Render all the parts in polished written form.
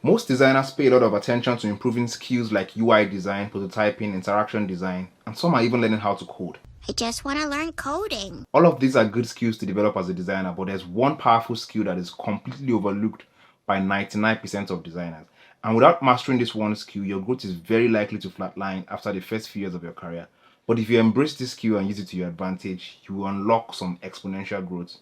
Most designers pay a lot of attention to improving skills like UI design, prototyping, interaction design, and some are even learning how to code. I just want to learn coding. All of these are good skills to develop as a designer, but there's one powerful skill that is completely overlooked by 99% of designers. And without mastering this one skill, your growth is very likely to flatline after the first few years of your career. But if you embrace this skill and use it to your advantage, you will unlock some exponential growth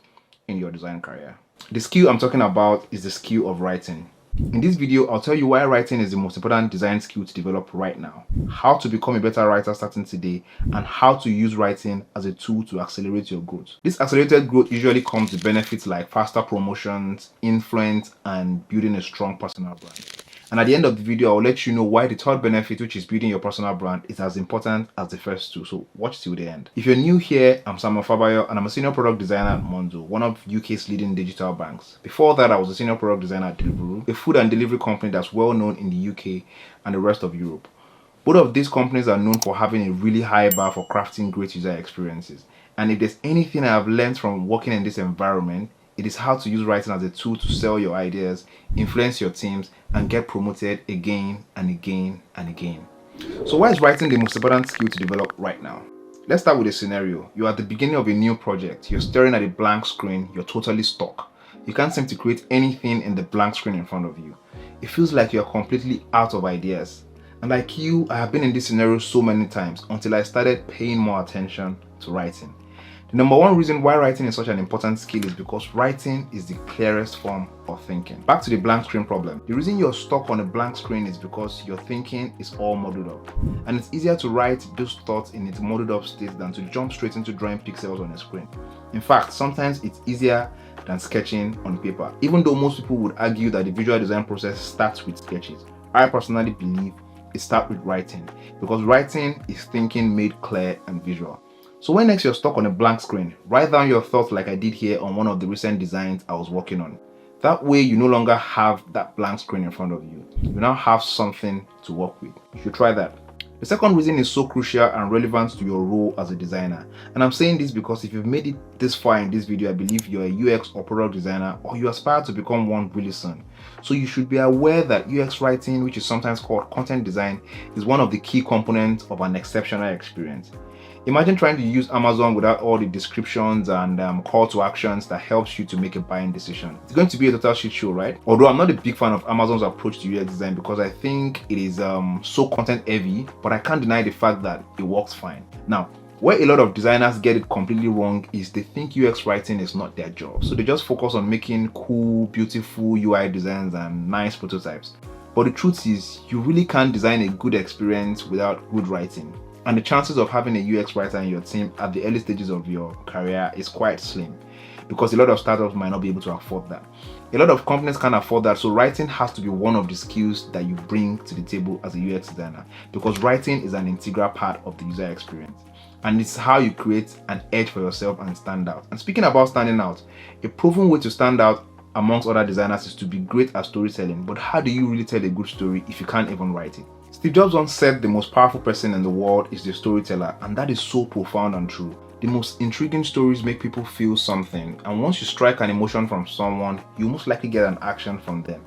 in your design career. The skill I'm talking about is the skill of writing. In this video, I'll tell you why writing is the most important design skill to develop right now, how to become a better writer starting today, and how to use writing as a tool to accelerate your growth. This accelerated growth usually comes with benefits like faster promotions, influence, and building a strong personal brand. And at the end of the video, I'll let you know why the third benefit, which is building your personal brand, is as important as the first two. So watch till the end. If you're new here, I'm Samuel Fabayo and I'm a senior product designer at Monzo, one of UK's leading digital banks. Before that, I was a senior product designer at Deliveroo, a food and delivery company that's well known in the UK and the rest of Europe. Both of these companies are known for having a really high bar for crafting great user experiences. And if there's anything I have learned from working in this environment, it is how to use writing as a tool to sell your ideas, influence your teams, and get promoted again and again and again. So why is writing the most important skill to develop right now? Let's start with a scenario. You're at the beginning of a new project. You're staring at a blank screen. You're totally stuck. You can't seem to create anything in the blank screen in front of you. It feels like you're completely out of ideas. And like you, I have been in this scenario so many times until I started paying more attention to writing. The number one reason why writing is such an important skill is because writing is the clearest form of thinking. Back to the blank screen problem. The reason you're stuck on a blank screen is because your thinking is all muddled up. And it's easier to write those thoughts in its muddled up state than to jump straight into drawing pixels on a screen. In fact, sometimes it's easier than sketching on paper. Even though most people would argue that the visual design process starts with sketches, I personally believe it starts with writing, because writing is thinking made clear and visual. So when next you're stuck on a blank screen, write down your thoughts like I did here on one of the recent designs I was working on. That way you no longer have that blank screen in front of you. You now have something to work with. You should try that. The second reason is so crucial and relevant to your role as a designer. And I'm saying this because if you've made it this far in this video, I believe you're a UX or product designer, or you aspire to become one really soon. So you should be aware that UX writing, which is sometimes called content design, is one of the key components of an exceptional experience. Imagine trying to use Amazon without all the descriptions and call to actions that helps you to make a buying decision. It's going to be a total shit show, right? Although I'm not a big fan of Amazon's approach to UX design because I think it is so content heavy, but I can't deny the fact that it works fine. Now, where a lot of designers get it completely wrong is they think UX writing is not their job. So they just focus on making cool, beautiful UI designs and nice prototypes. But the truth is, you really can't design a good experience without good writing. And the chances of having a UX writer in your team at the early stages of your career is quite slim, because a lot of startups might not be able to afford that. A lot of companies can't afford that, so writing has to be one of the skills that you bring to the table as a UX designer, because writing is an integral part of the user experience. And it's how you create an edge for yourself and stand out. And speaking about standing out, a proven way to stand out amongst other designers is to be great at storytelling. But how do you really tell a good story if you can't even write it? Steve Jobs once said the most powerful person in the world is the storyteller, and that is so profound and true. The most intriguing stories make people feel something, and once you strike an emotion from someone, you most likely get an action from them.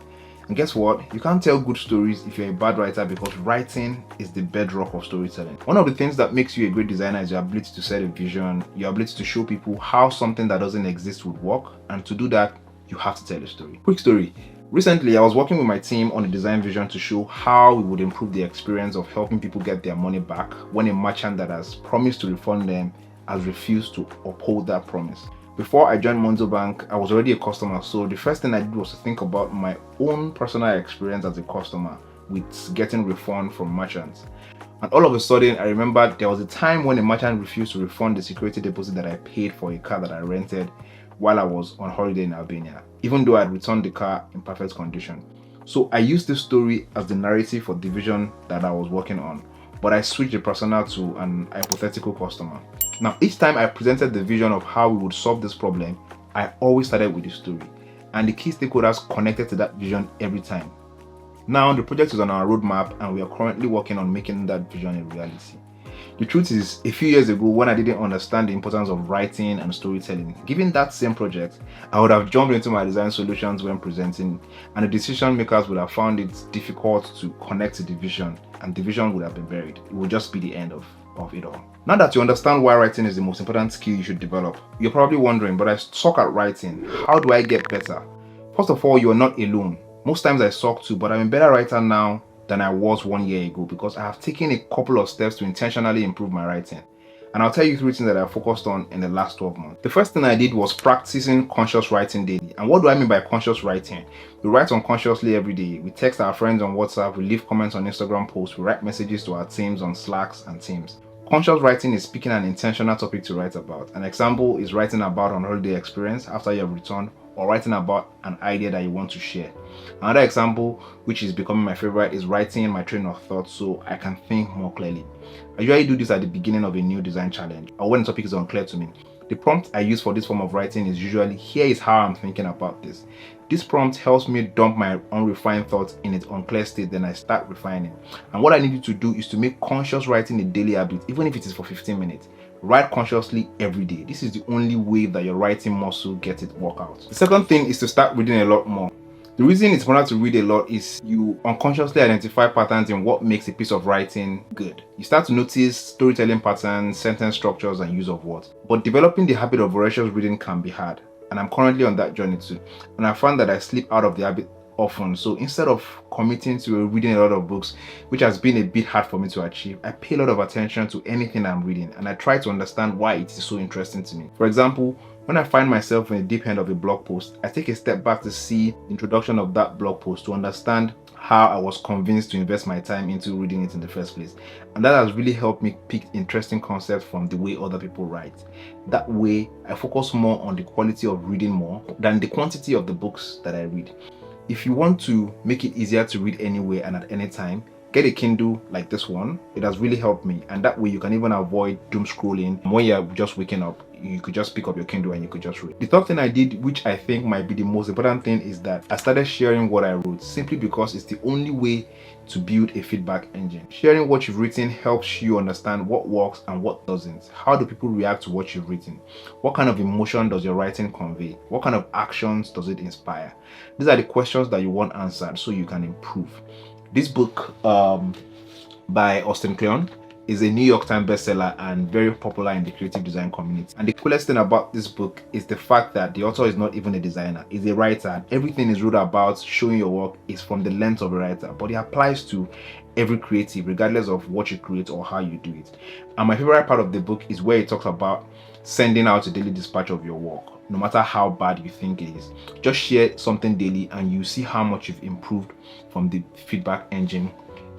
And guess what? You can't tell good stories if you're a bad writer, because writing is the bedrock of storytelling. One of the things that makes you a great designer is your ability to set a vision, your ability to show people how something that doesn't exist would work, and to do that, you have to tell a story. Quick story. Recently, I was working with my team on a design vision to show how we would improve the experience of helping people get their money back when a merchant that has promised to refund them has refused to uphold that promise. Before I joined Monzo Bank, I was already a customer, so the first thing I did was to think about my own personal experience as a customer with getting refund from merchants. And all of a sudden, I remembered there was a time when a merchant refused to refund the security deposit that I paid for a car that I rented while I was on holiday in Albania, even though I had returned the car in perfect condition. So I used this story as the narrative for the vision that I was working on, but I switched the persona to an hypothetical customer. Now, each time I presented the vision of how we would solve this problem, I always started with the story, and the key stakeholders connected to that vision every time. Now, the project is on our roadmap, and we are currently working on making that vision a reality. The truth is, a few years ago, when I didn't understand the importance of writing and storytelling, given that same project, I would have jumped into my design solutions when presenting, and the decision makers would have found it difficult to connect to the vision, and the vision would have been buried. It would just be the end of it all. Now that you understand why writing is the most important skill you should develop, you're probably wondering, but I suck at writing. How do I get better? First of all, you're not alone. Most times I suck too, but I'm a better writer now than I was 1 year ago because I have taken a couple of steps to intentionally improve my writing. And I'll tell you 3 things that I focused on in the last 12 months. The first thing I did was practicing conscious writing daily. And what do I mean by conscious writing? We write unconsciously every day. We text our friends on WhatsApp, we leave comments on Instagram posts, we write messages to our teams on Slacks and Teams. Conscious writing is picking an intentional topic to write about. An example is writing about an holiday experience after you have returned, or writing about an idea that you want to share. Another example, which is becoming my favorite, is writing my train of thought so I can think more clearly. I usually do this at the beginning of a new design challenge or when the topic is unclear to me. The prompt I use for this form of writing is usually, here is how I'm thinking about this. This prompt helps me dump my unrefined thoughts in its unclear state, then I start refining. And what I need you to do is to make conscious writing a daily habit, even if it is for 15 minutes. Write consciously every day. This is the only way that your writing muscle gets it work out. The second thing is to start reading a lot more. The reason it's important to read a lot is you unconsciously identify patterns in what makes a piece of writing good. You start to notice storytelling patterns, sentence structures, and use of words. But developing the habit of voracious reading can be hard, and I'm currently on that journey too. And I found that I slip out of the habit often. So instead of committing to reading a lot of books, which has been a bit hard for me to achieve, I pay a lot of attention to anything I'm reading, and I try to understand why it is so interesting to me. For example, when I find myself in the deep end of a blog post, I take a step back to see the introduction of that blog post to understand how I was convinced to invest my time into reading it in the first place. And that has really helped me pick interesting concepts from the way other people write. That way, I focus more on the quality of reading more than the quantity of the books that I read. If you want to make it easier to read anywhere and at any time, get a Kindle like this one. It has really helped me, and that way you can even avoid doom scrolling. When you're just waking up, you could just pick up your Kindle and you could just read. The third thing I did, which I think might be the most important thing, is that I started sharing what I wrote, simply because it's the only way to build a feedback engine. Sharing what you've written helps you understand what works and what doesn't. How do people react to what you've written? What kind of emotion does your writing convey? What kind of actions does it inspire? These are the questions that you want answered so you can improve. This book by Austin Kleon is a New York Times bestseller and very popular in the creative design community. And the coolest thing about this book is the fact that the author is not even a designer, he's a writer, and everything is wrote about showing your work is from the lens of a writer, but it applies to every creative regardless of what you create or how you do it. And my favorite part of the book is where it talks about sending out a daily dispatch of your work. No matter how bad you think it is, just share something daily and you see how much you've improved from the feedback engine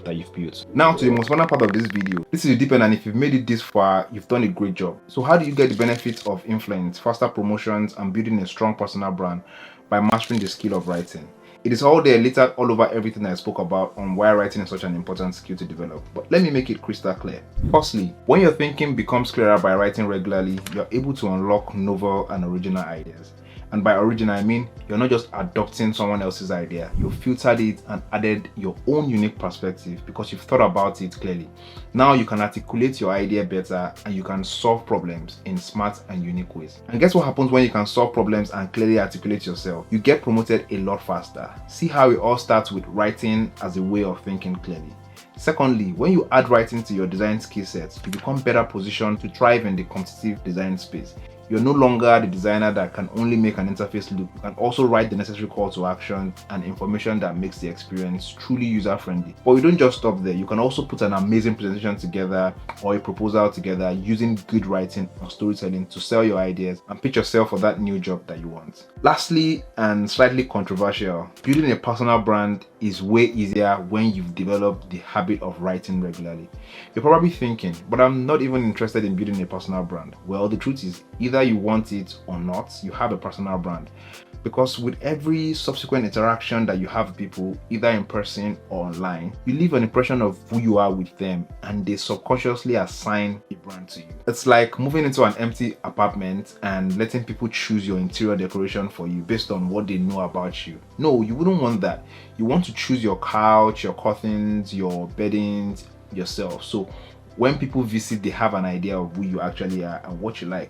that you've built. Now to the most important part of this video. This is the deep end, and if you've made it this far, you've done a great job. So how do you get the benefits of influence, faster promotions, and building a strong personal brand by mastering the skill of writing? It is all there, littered all over everything I spoke about on why writing is such an important skill to develop. But let me make it crystal clear. Firstly, when your thinking becomes clearer by writing regularly, you're able to unlock novel and original ideas. And by original, I mean you're not just adopting someone else's idea, you've filtered it and added your own unique perspective because you've thought about it clearly. Now you can articulate your idea better and you can solve problems in smart and unique ways. And guess what happens when you can solve problems and clearly articulate yourself? You get promoted a lot faster. See how it all starts with writing as a way of thinking clearly. Secondly, when you add writing to your design skill sets, you become better positioned to thrive in the competitive design space. You're no longer the designer that can only make an interface look. You can also write the necessary call to action and information that makes the experience truly user-friendly. But you don't just stop there. You can also put an amazing presentation together or a proposal together using good writing or storytelling to sell your ideas and pitch yourself for that new job that you want. Lastly, and slightly controversial, building a personal brand is way easier when you've developed the habit of writing regularly. You're probably thinking, but I'm not even interested in building a personal brand. Well, the truth is, either you want it or not, you have a personal brand. Because with every subsequent interaction that you have with people, either in person or online, you leave an impression of who you are with them and they subconsciously assign a brand to you. It's like moving into an empty apartment and letting people choose your interior decoration for you based on what they know about you. No, you wouldn't want that. You want to choose your couch, your curtains, your beddings yourself. So when people visit, they have an idea of who you actually are and what you like.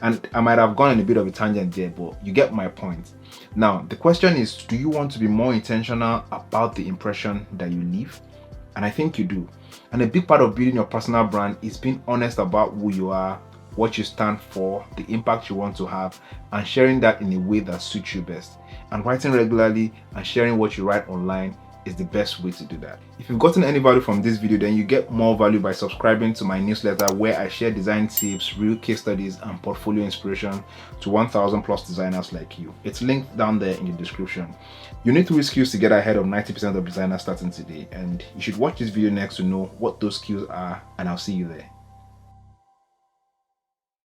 And I might have gone on a bit of a tangent there, but you get my point. Now, the question is, do you want to be more intentional about the impression that you leave? And I think you do. And a big part of building your personal brand is being honest about who you are, what you stand for, the impact you want to have, and sharing that in a way that suits you best. And writing regularly and sharing what you write online is the best way to do that. If you've gotten any value from this video, then you get more value by subscribing to my newsletter, where I share design tips, real case studies, and portfolio inspiration to 1,000 plus designers like you. It's linked down there in the description. You need 3 skills to get ahead of 90% of designers starting today, and you should watch this video next to know what those skills are, and I'll see you there.